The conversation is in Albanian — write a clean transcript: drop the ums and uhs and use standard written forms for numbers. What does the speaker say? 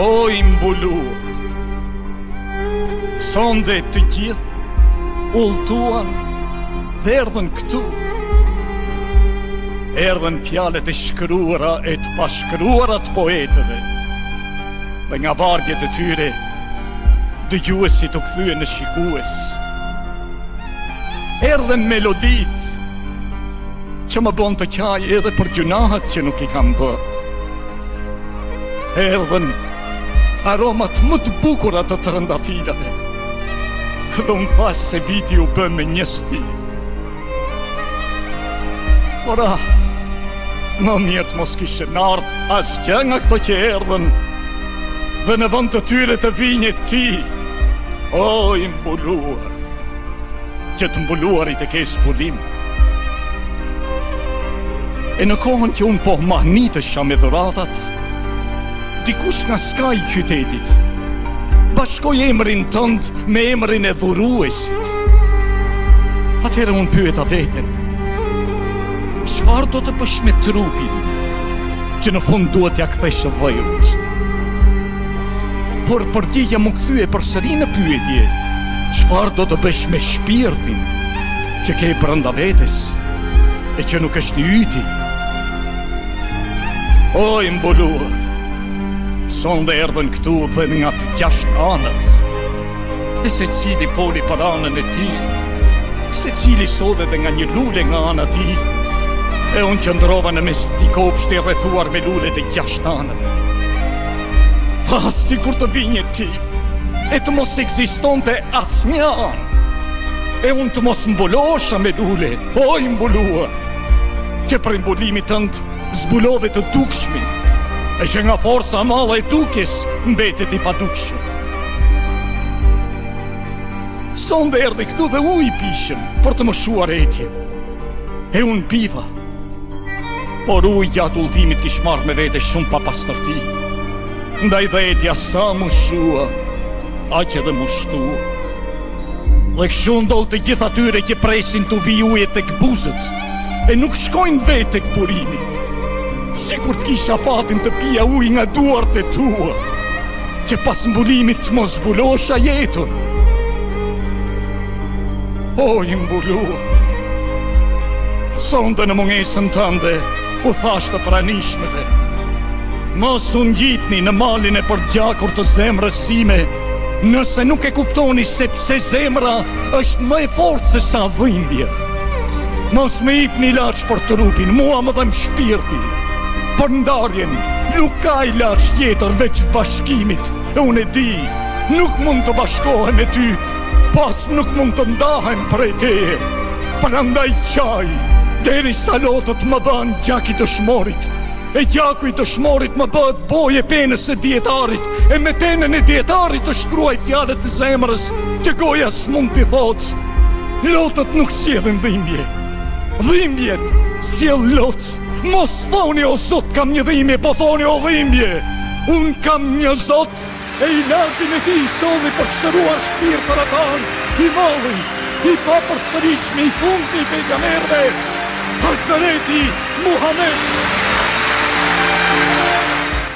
O i mbuluar, sonde të gjithë ulltuan dhe erdhen këtu. Erdhen fjalët e shkruara e të pashkruara të poetëve, dhe nga vargjet e tyre dëgjuesi të kthyen në shikues. Erdhen melodit që më bën të qaj edhe për gjunahat që nuk i kam bërë. Erdhen aromat më të bukura të trëndafilave, dhe unë thash se viti u bën me një sti. Ora, më mirë të mos kishe ardhur asgjë nga këto që erdhen, dhe në vend të tyre të vinje ti, o i mbuluar, që të mbuluarit e ke zbulim. E në kohën që unë po mahnitesha me dhuratat, dikush nga skaj i qytetit bashkoj emrin tënd me emrin e dhuruesit. Atëherë unë pyeta veten, çfarë do të bësh me trupin që në fund duhet t'ja kthesh vëjut? Por përgjigja më kthye përsëri në pyetje, çfarë do të bësh me shpirtin që ke brenda vetes e që nuk është i yti? O i mbuluar, sonde erdhen këtu dhe nga të 6 anët, e se cili foli për anën e ti, se cili sode dhe nga një lule nga ana ti, e unë qëndrova në mes t'i kopshti rrethuar me lule dhe 6 anëve. Sikur të vinje ti, e të mos eksistonte asnjë anë, e unë të mos mbulosha me lule, o i mbuluar, që për imbulimit tënd zbulove të dukshmin, e që nga forca malla e dukjes mbetet i padukshëm. Sonde erdhi këtu dhe u i pishëm për të më shuar etje, e unë piva, por u i gjatë ultimit kish marrë me vete shumë pa pastërti, ndaj dhe etja sa më shua, aq edhe më shtua. Dhe kështu ndodh të gjithë atyre që presin të vi ujë tek buzët, e nuk shkojnë vetë tek burimi, sikur të kisha fatin të pija ujë nga duart e tua, që pas mbulimit mos zbulosha jetën. O i mbuluar, sonde në mungesën tënde u thash të pranishmeve, mos u ngjitni në malin e përgjakur të zemrës sime, nëse nuk e kuptoni sepse zemra është më e fortë se sa dhimbje. Mos me ipni ilaç për trupin, mua më dhem shpirti. Për ndarjen, nuk ka ilaç tjetër veç bashkimit, e unë e di, nuk mund të bashkohem me ty, pas nuk mund të ndahem prej teje. Prandaj qaj, deri sa lotët më bën gjak i dëshmorit, e gjaku i dëshmorit më bëhet boje penës e dietarit, e me tenën e dietarit të shkruaj fjalët e zemrës që goja s'mund t'i thotë. Lotët nuk sjellin dhimbje, dhimbjet sjell lot. Mos thoni o Zot kam një dhimbje, po thoni o dhimbje, unë kam një Zot, e ilaçin e tij solli për të shëruar shpirt për atan, i malli, i papërsëritshëm, i fundmi i pejgamberëve, Hazreti Muhammed.